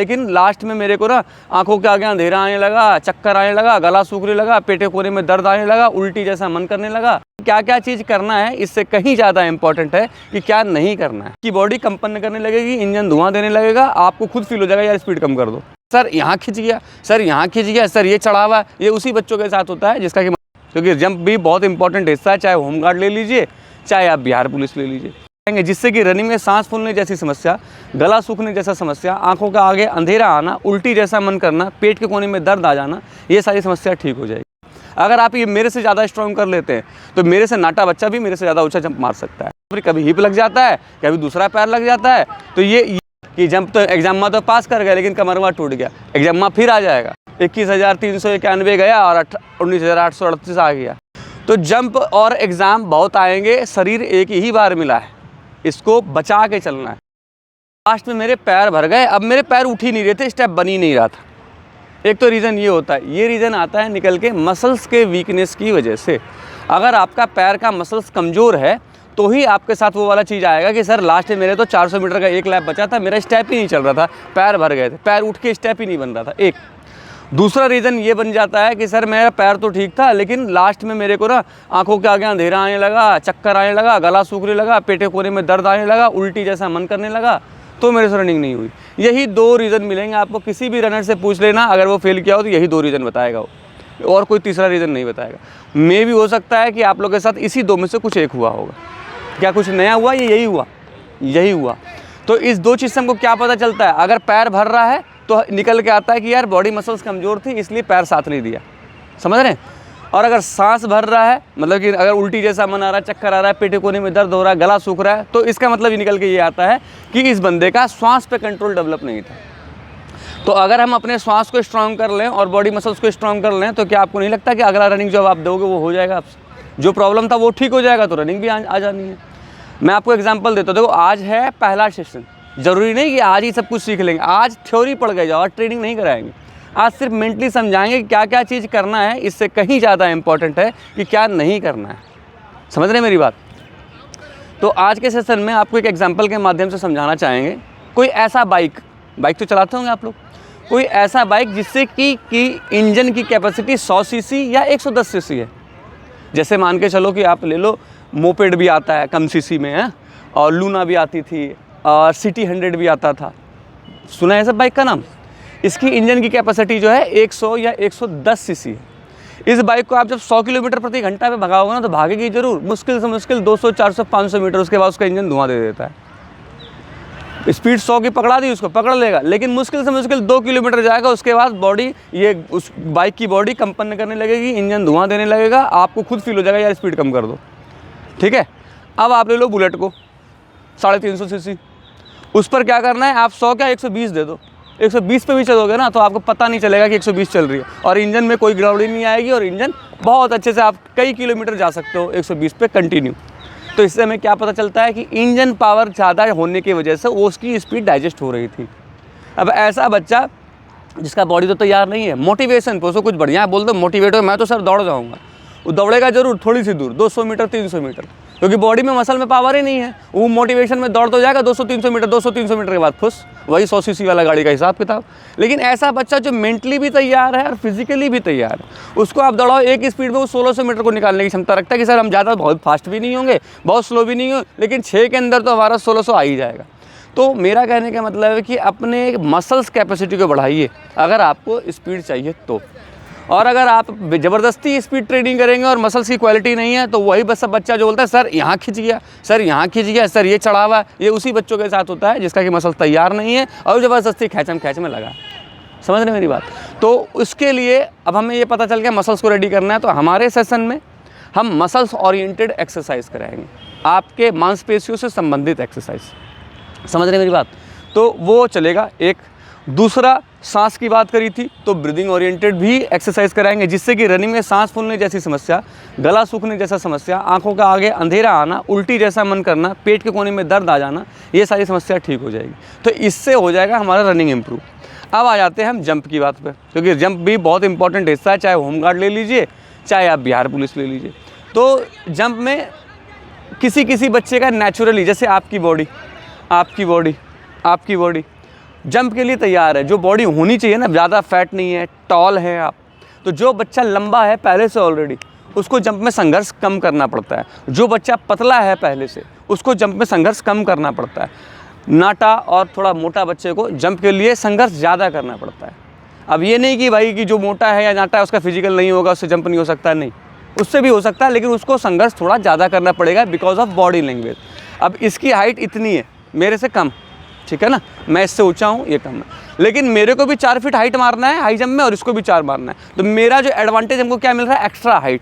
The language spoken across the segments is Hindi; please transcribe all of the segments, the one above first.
लेकिन लास्ट में मेरे को ना आंखों के आगे अंधेरा आने लगा, चक्कर आने लगा, गला सूखने लगा, पेटे कोने में दर्द आने लगा, उल्टी जैसा मन करने लगा। क्या क्या चीज़ करना है इससे कहीं ज़्यादा इंपॉर्टेंट है कि क्या नहीं करना है। कि बॉडी कंपन करने लगेगी, इंजन धुआं देने लगेगा, आपको खुद फील हो जाएगा यार स्पीड कम कर दो, सर यहाँ खिंच गया, सर यहाँ खिंच गया, सर ये चढ़ा हुआ। ये उसी बच्चों के साथ होता है जिसका कि, क्योंकि जंप भी बहुत इंपॉर्टेंट हिस्सा है, चाहे होमगार्ड ले लीजिए, चाहे आप बिहार पुलिस ले लीजिए, जिससे कि रनिंग में सांस फूलने जैसी समस्या, गला सूखने जैसा समस्या, आंखों का आगे अंधेरा आना, उल्टी जैसा मन करना, पेट के कोने में दर्द आ जाना, ये सारी समस्या ठीक हो जाएगी। अगर आप ये मेरे से ज़्यादा स्ट्रॉन्ग कर लेते हैं तो मेरे से नाटा बच्चा भी मेरे से ज़्यादा ऊंचा जंप मार सकता है। फिर कभी हिप लग जाता है, कभी दूसरा पैर लग जाता है, तो ये कि जंप तो एग्जाम में तो पास कर गया लेकिन कमरवा टूट गया, एग्जाम में फिर आ जाएगा। 21,391 गया और 19,838 आ गया। तो जंप और एग्ज़ाम बहुत आएंगे, शरीर एक ही बार मिला है, इसको बचा के चलना है। लास्ट में मेरे पैर भर गए, अब मेरे पैर उठ ही नहीं रहे थे, स्टेप बन ही नहीं रहा था। एक तो रीज़न ये होता है, ये रीज़न आता है निकल के मसल्स के वीकनेस की वजह से। अगर आपका पैर का मसल्स कमज़ोर है तो ही आपके साथ वो वाला चीज़ आएगा कि सर लास्ट में मेरे तो 400 मीटर का एक लैप बचा था, मेरा स्टेप ही नहीं चल रहा था, पैर भर गए थे, पैर उठ के स्टेप ही नहीं बन रहा था। एक दूसरा रीज़न ये बन जाता है कि सर मेरा पैर तो ठीक था लेकिन लास्ट में मेरे को ना आंखों के आगे अंधेरा आने लगा, चक्कर आने लगा, गला सूखने लगा, पेटे कोने में दर्द आने लगा, उल्टी जैसा मन करने लगा, तो मेरे से रनिंग नहीं हुई। यही दो रीज़न मिलेंगे आपको, किसी भी रनर से पूछ लेना, अगर वो फेल किया हो तो यही दो रीज़न बताएगा वो, और कोई तीसरा रीज़न नहीं बताएगा। मे भी हो सकता है कि आप लोगों के साथ इसी दो में से कुछ एक हुआ होगा। क्या कुछ नया हुआ, ये यही हुआ, यही हुआ। तो इस दो चीज़ से हमको क्या पता चलता है, अगर पैर भर रहा है तो निकल के आता है कि यार बॉडी मसल्स कमज़ोर थी इसलिए पैर साथ नहीं दिया, समझ रहे हैं। और अगर सांस भर रहा है, मतलब कि अगर उल्टी जैसा मन आ रहा है, चक्कर आ रहा है, पेटे कोने में दर्द हो रहा है, गला सूख रहा है, तो इसका मतलब ये निकल के ये आता है कि इस बंदे का श्वास पे कंट्रोल डेवलप नहीं था। तो अगर हम अपने श्वास को स्ट्रांग कर लें और बॉडी मसल्स को स्ट्रांग कर लें तो क्या आपको नहीं लगता कि अगला रनिंग जब आप दोगे वो हो जाएगा आपसे, जो प्रॉब्लम था वो ठीक हो जाएगा, तो रनिंग भी आ जानी है। मैं आपको एग्जाम्पल देता हूँ, देखो आज है पहला सेशन, ज़रूरी नहीं कि आज ही सब कुछ सीख लेंगे, आज थ्योरी पढ़ गए जाओ और ट्रेनिंग नहीं कराएंगे, आज सिर्फ मेंटली समझाएंगे कि क्या क्या चीज़ करना है, इससे कहीं ज़्यादा इंपॉर्टेंट है कि क्या नहीं करना है। समझ रहे हैं मेरी बात। तो आज के सेशन में आपको एक एग्जांपल के माध्यम से समझाना चाहेंगे। कोई ऐसा बाइक तो चलाते होंगे आप लोग, कोई ऐसा बाइक जिससे कि इंजन की कैपेसिटी 100 सीसी या 110 सीसी है। जैसे मान के चलो कि आप ले लो, मोपेड भी आता है कम सीसी में है, और लूना भी आती थी, और सिटी 100 भी आता था, सुना है सब बाइक का नाम। इसकी इंजन की कैपेसिटी जो है 100 या 110 सीसी है। इस बाइक को आप जब 100 किलोमीटर प्रति घंटा पे भगाओगे ना तो भागेगी जरूर, मुश्किल से मुश्किल 200, 400, 500 मीटर, उसके बाद उसका इंजन धुआं दे देता है। स्पीड 100 की पकड़ा दी, उसको पकड़ लेगा, लेकिन मुश्किल से मुश्किल 2 किलोमीटर जाएगा, उसके बाद बॉडी, ये उस बाइक की बॉडी कंपन करने लगेगी, इंजन धुआं देने लगेगा, आपको खुद फील हो जाएगा यार स्पीड कम कर दो, ठीक है। अब आप ले लो बुलेट को 350 सीसी, उस पर क्या करना है, आप 100 क्या 120 दे दो, 120 पे भी चलोगे ना तो आपको पता नहीं चलेगा कि 120 चल रही है, और इंजन में कोई गड़बड़ी नहीं आएगी, और इंजन बहुत अच्छे से आप कई किलोमीटर जा सकते हो 120 पे कंटिन्यू। तो इससे हमें क्या पता चलता है कि इंजन पावर ज़्यादा होने की वजह से वो उसकी स्पीड डाइजेस्ट हो रही थी। अब ऐसा बच्चा जिसका बॉडी तो तैयार नहीं है, मोटिवेशन पोसो कुछ बढ़िया बोल दो, मोटिवेट हो, मैं तो सर दौड़ जाऊँगा, वो दौड़ेगा जरूर थोड़ी सी दूर, 200 मीटर 300 मीटर, क्योंकि बॉडी में मसल में पावर ही नहीं है। वो मोटिवेशन में दौड़ तो जाएगा 200-300 मीटर, 200-300 मीटर के बाद फुस, वही 100 सीसी वाला गाड़ी का हिसाब किताब। लेकिन ऐसा बच्चा जो मेंटली भी तैयार है और फिजिकली भी तैयार है, उसको आप दौड़ाओ एक स्पीड में, वो 1600 मीटर को निकालने की क्षमता रखता है कि सर हम ज़्यादा बहुत फास्ट भी नहीं होंगे, बहुत स्लो भी नहीं हो, लेकिन 6 के अंदर तो हमारा 1600 आ ही जाएगा। तो मेरा कहने का मतलब है कि अपने मसल्स कैपेसिटी को बढ़ाइए अगर आपको स्पीड चाहिए तो। और अगर आप ज़बरदस्ती स्पीड ट्रेनिंग करेंगे और मसल्स की क्वालिटी नहीं है तो वही बस सब बच्चा जो बोलता है सर यहाँ खिंच गया, सर यहाँ खिंच गया, सर ये चढ़ा हुआ, ये उसी बच्चों के साथ होता है जिसका कि मसल तैयार नहीं है और ज़बरदस्ती खैच में लगा। समझ रहे मेरी बात। तो उसके लिए अब हमें ये पता चल गया मसल्स को रेडी करना है, तो हमारे सेशन में हम मसल्स ओरिएंटेड एक्सरसाइज कराएंगे, आपके मांसपेशियों से संबंधित एक्सरसाइज। समझ रहे मेरी बात। तो वो चलेगा एक। दूसरा, सांस की बात करी थी तो ब्रीदिंग ओरिएंटेड भी एक्सरसाइज कराएंगे, जिससे कि रनिंग में सांस फूलने जैसी समस्या, गला सूखने जैसा समस्या, आंखों का आगे अंधेरा आना, उल्टी जैसा मन करना, पेट के कोने में दर्द आ जाना, ये सारी समस्या ठीक हो जाएगी। तो इससे हो जाएगा हमारा रनिंग इम्प्रूव। अब आ जाते हैं हम जंप की बात पर, क्योंकि जंप भी बहुत इंपॉर्टेंट हिस्सा है, चाहे होमगार्ड ले लीजिए, चाहे आप बिहार पुलिस ले लीजिए। तो जंप में किसी बच्चे का नेचुरली, जैसे आपकी बॉडी जंप के लिए तैयार है, जो बॉडी होनी चाहिए ना, ज़्यादा फैट नहीं है, टॉल है आप, तो जो बच्चा लंबा है पहले से ऑलरेडी, उसको जंप में संघर्ष कम करना पड़ता है। जो बच्चा पतला है पहले से, उसको जंप में संघर्ष कम करना पड़ता है। नाटा और थोड़ा मोटा बच्चे को जंप के लिए संघर्ष ज़्यादा करना पड़ता है। अब ये नहीं कि भाई कि जो मोटा है या नाटा है उसका फिजिकल नहीं होगा, उससे जंप नहीं हो सकता, नहीं, उससे भी हो सकता है, लेकिन उसको संघर्ष थोड़ा ज़्यादा करना पड़ेगा बिकॉज ऑफ बॉडी लैंग्वेज। अब इसकी हाइट इतनी है, मेरे से कम, ठीक है ना, मैं इससे ऊंचा हूँ, ये कम है, लेकिन मेरे को भी 4 फीट हाइट मारना है हाई जंप में और इसको भी 4 मारना है। तो मेरा जो एडवांटेज हमको क्या मिल रहा है, एक्स्ट्रा हाइट,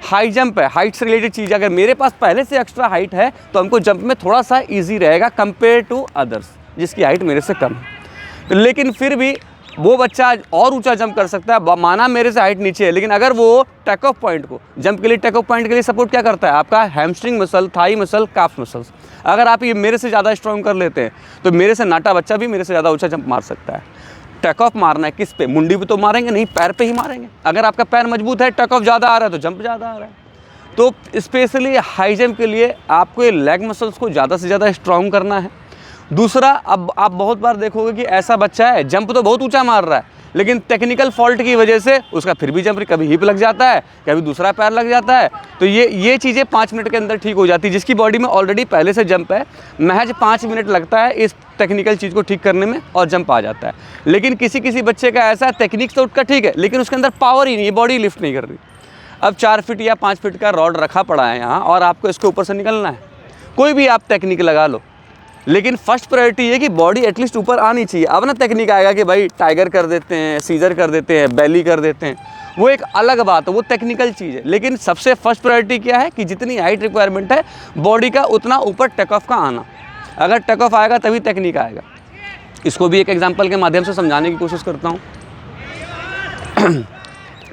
हाई जंप है, हाइट से रिलेटेड चीज़। अगर मेरे पास पहले से एक्स्ट्रा हाइट है तो हमको जंप में थोड़ा सा ईजी रहेगा कंपेयर टू अदर्स जिसकी हाइट मेरे से कम है। तो लेकिन फिर भी वो बच्चा और ऊंचा जंप कर सकता है, माना मेरे से हाइट नीचे है, लेकिन अगर वो टेक ऑफ पॉइंट को, जंप के लिए टेक ऑफ पॉइंट के लिए सपोर्ट क्या करता है, आपका hamstring muscle, thigh muscle, calf muscles. अगर आप ये मेरे से ज़्यादा स्ट्रॉन्ग कर लेते हैं तो मेरे से नाटा बच्चा भी मेरे से ज़्यादा ऊंचा जंप मार सकता है। टेक ऑफ मारना है किस पे, मुंडी पे तो मारेंगे नहीं, पैर पे ही मारेंगे। अगर आपका पैर मजबूत है, टेक ऑफ ज़्यादा आ रहा है तो जंप ज़्यादा आ रहा है। तो स्पेशली हाई जंप के लिए आपको ये लेग मसल्स को ज़्यादा से ज़्यादा स्ट्रॉन्ग करना है। दूसरा, अब आप बहुत बार देखोगे कि ऐसा बच्चा है जंप तो बहुत ऊंचा मार रहा है, लेकिन टेक्निकल फॉल्ट की वजह से उसका फिर भी जंप, कभी हिप लग जाता है, कभी दूसरा पैर लग जाता है। तो ये चीज़ें 5 मिनट के अंदर ठीक हो जाती है। जिसकी बॉडी में ऑलरेडी पहले से जंप है, महज 5 मिनट लगता है इस टेक्निकल चीज़ को ठीक करने में और जंप आ जाता है। लेकिन किसी किसी बच्चे का ऐसा टेक्निक तो उसका ठीक है, लेकिन उसके अंदर पावर ही नहीं है, बॉडी लिफ्ट नहीं कर रही। अब 4 फीट या 5 फीट का रॉड रखा पड़ा है यहाँ और आपको इसके ऊपर से निकलना है, कोई भी आप टेक्निक लगा लो, लेकिन फर्स्ट प्रायोरिटी है कि बॉडी एटलीस्ट ऊपर आनी चाहिए। अब ना टेक्निक आएगा कि भाई टाइगर कर देते हैं, सीजर कर देते हैं, बेली कर देते हैं, वो एक अलग बात है, वो टेक्निकल चीज़ है। लेकिन सबसे फर्स्ट प्रायोरिटी क्या है कि जितनी हाइट रिक्वायरमेंट है बॉडी का, उतना ऊपर टेक ऑफ का आना। अगर टेक ऑफ आएगा तभी टेक्निक आएगा। इसको भी एक एग्जाम्पल के माध्यम से समझाने की कोशिश करता हूँ।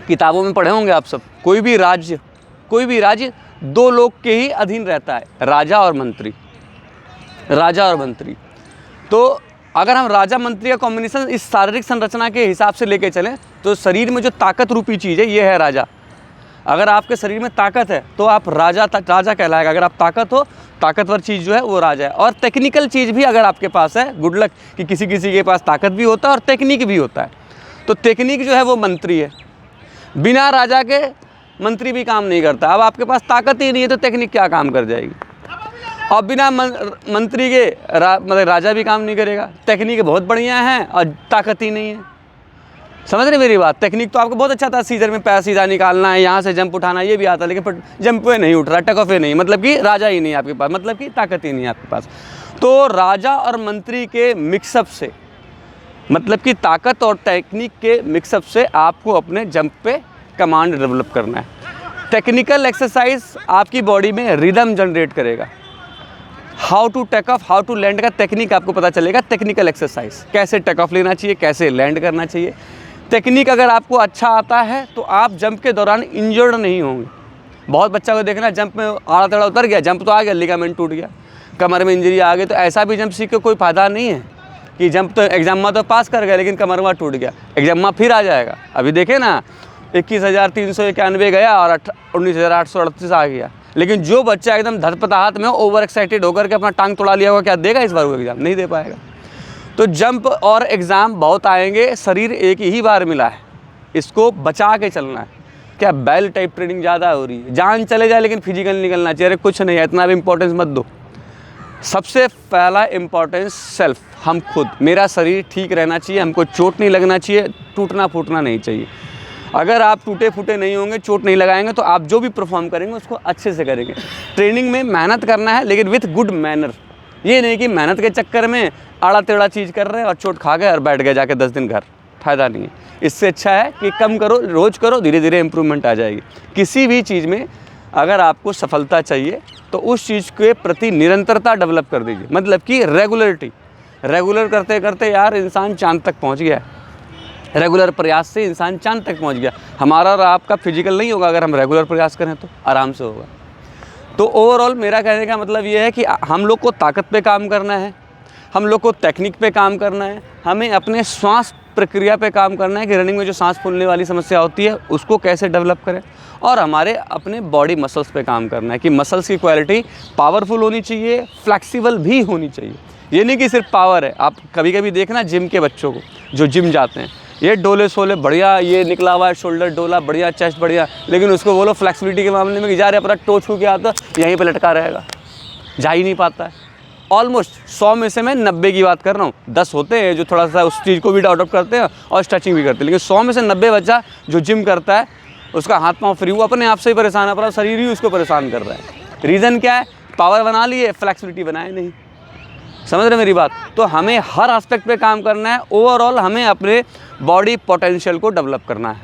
किताबों में पढ़े होंगे आप सब, कोई भी राज्य 2 लोग के ही अधीन रहता है, राजा और मंत्री। राजा और मंत्री, तो अगर हम राजा मंत्री का कॉम्बिनेशन इस शारीरिक संरचना के हिसाब से लेके चलें तो शरीर में जो ताकत रूपी चीज़ है ये है राजा। अगर आपके शरीर में ताकत है तो आप राजा कहलाएगा। अगर आप ताकतवर चीज़ जो है वो राजा है। और टेक्निकल चीज़ भी अगर आपके पास है, गुड लक कि किसी किसी के पास ताकत भी होता है और टेक्निक भी होता है, तो टेक्निक जो है वो मंत्री है। बिना राजा के मंत्री भी काम नहीं करता। अब आपके पास ताकत ही नहीं है तो टेक्निक क्या काम कर जाएगी। और बिना मंत्री के मतलब राजा भी काम नहीं करेगा। टेक्निक बहुत बढ़िया है और ताकत ही नहीं है। समझ रहे मेरी बात। टेक्निक तो आपको बहुत अच्छा था, सीजर में पैर सीधा निकालना है, यहाँ से जंप उठाना, ये भी आता है, लेकिन जंप पे नहीं उठ रहा, टेक ऑफ नहीं, मतलब कि राजा ही नहीं है आपके पास, मतलब कि ताकत ही नहीं है आपके पास। तो राजा और मंत्री के मिक्सअप से, मतलब कि ताकत और टेक्निक के मिक्सअप से आपको अपने जंप पे कमांड डेवलप करना है। टेक्निकल एक्सरसाइज आपकी बॉडी में रिदम जनरेट करेगा। How to take off, how to land का टेक्निक आपको पता चलेगा। टेक्निकल एक्सरसाइज, कैसे टेक ऑफ लेना चाहिए, कैसे लैंड करना चाहिए। टेक्निक अगर आपको अच्छा आता है तो आप जंप के दौरान इंजर्ड नहीं होंगे। बहुत बच्चा को देखना, जंप में आड़ा टेढ़ा उतर गया, जंप तो आ गया, लिगामेंट टूट गया, कमर में इंजरी आ गई, तो ऐसा भी जंप सीख के कोई फ़ायदा नहीं है कि जंप तो एग्जाम में तो पास कर गया लेकिन कमर में टूट गया, एग्जाम में फिर आ जाएगा। अभी देखे ना, 21,391 गया और 19,838 आ गया। लेकिन जो बच्चा एकदम धड़पड़ाहट में ओवर एक्साइटेड होकर के अपना टांग तोड़ा लिया होगा, क्या देगा इस बार वो एग्ज़ाम? नहीं दे पाएगा। तो जंप और एग्ज़ाम बहुत आएंगे, शरीर एक ही बार मिला है, इसको बचा के चलना है। क्या बैल टाइप ट्रेनिंग ज़्यादा हो रही है, जान चले जाए लेकिन फिजिकल निकलना चाहिए। अरे कुछ नहीं है, इतना भी इंपॉर्टेंस मत दो। सबसे पहला इम्पॉर्टेंस सेल्फ, हम खुद, मेरा शरीर ठीक रहना चाहिए, हमको चोट नहीं लगना चाहिए, टूटना फूटना नहीं चाहिए। अगर आप टूटे फूटे नहीं होंगे, चोट नहीं लगाएंगे, तो आप जो भी परफॉर्म करेंगे उसको अच्छे से करेंगे। ट्रेनिंग में मेहनत करना है लेकिन विथ गुड मैनर। ये नहीं कि मेहनत के चक्कर में आड़ा टेढ़ा चीज़ कर रहे हैं और चोट खा गए और बैठ गए जाके 10 दिन घर, फ़ायदा नहीं है। इससे अच्छा है कि कम करो, रोज़ करो, धीरे धीरे इम्प्रूवमेंट आ जाएगी। किसी भी चीज़ में अगर आपको सफलता चाहिए तो उस चीज़ के प्रति निरंतरता डेवलप कर दीजिए, मतलब कि रेगुलरिटी। रेगुलर करते करते यार इंसान चांद तक पहुँच गया। रेगुलर प्रयास से इंसान चांद तक पहुंच गया। हमारा और आपका फिजिकल नहीं होगा, अगर हम रेगुलर प्रयास करें तो आराम से होगा। तो ओवरऑल मेरा कहने का मतलब ये है कि हम लोग को ताकत पे काम करना है, हम लोग को टेक्निक पे काम करना है, हमें अपने श्वास प्रक्रिया पे काम करना है कि रनिंग में जो सांस फूलने वाली समस्या होती है उसको कैसे डेवलप करें, और हमारे अपने बॉडी मसल्स पे काम करना है कि मसल्स की क्वालिटी पावरफुल होनी चाहिए, फ्लेक्सिबल भी होनी चाहिए। ये नहीं कि सिर्फ पावर है। आप कभी कभी देखना जिम के बच्चों को जो जिम जाते हैं, ये डोले सोले बढ़िया, ये निकला हुआ है शोल्डर डोला बढ़िया, चेस्ट बढ़िया, लेकिन उसको बोलो फ्लेक्सिबिलिटी के मामले में कि जा रहे अपना टो छू के आता यहीं पे लटका रहेगा, जा ही नहीं पाता है। ऑलमोस्ट 100 में से मैं 90 की बात कर रहा हूँ, 10 होते हैं जो थोड़ा सा उस चीज़ को भी अडॉप्ट करते हैं और स्ट्रेचिंग भी करते हैं, लेकिन 100 में से 90 बच्चा जो जिम करता है उसका हाथ पाँव फ्री, वो अपने आप से ही परेशान है, अपना शरीर ही उसको परेशान कर रहा है। रीज़न क्या है? पावर बना लिए, फ्लेक्सिबिलिटी बनाए नहीं। समझ रहे मेरी बात? तो हमें हर एस्पेक्ट पे काम करना है। ओवरऑल हमें अपने बॉडी पोटेंशियल को डेवलप करना है,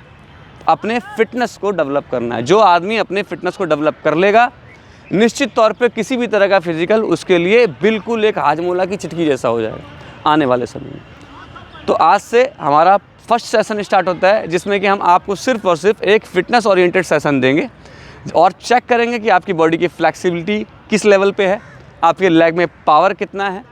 अपने फिटनेस को डेवलप करना है। जो आदमी अपने फिटनेस को डेवलप कर लेगा, निश्चित तौर पे किसी भी तरह का फिजिकल उसके लिए बिल्कुल एक हाजमोला की चिटकी जैसा हो जाएगा आने वाले समय में। तो आज से हमारा फर्स्ट सेशन स्टार्ट होता है, जिसमें कि हम आपको सिर्फ और सिर्फ एक फिटनेस ओरिएंटेड सेशन देंगे और चेक करेंगे कि आपकी बॉडी की फ्लेक्सिबिलिटी किस लेवल पे है, आपके लेग में पावर कितना है,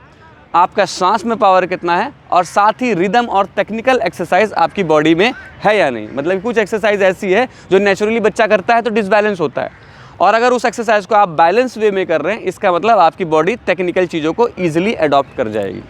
आपका सांस में पावर कितना है, और साथ ही रिदम और टेक्निकल एक्सरसाइज आपकी बॉडी में है या नहीं। मतलब कुछ एक्सरसाइज ऐसी है जो नेचुरली बच्चा करता है तो डिसबैलेंस होता है, और अगर उस एक्सरसाइज को आप बैलेंस वे में कर रहे हैं, इसका मतलब आपकी बॉडी टेक्निकल चीज़ों को ईजिली अडॉप्ट कर जाएगी।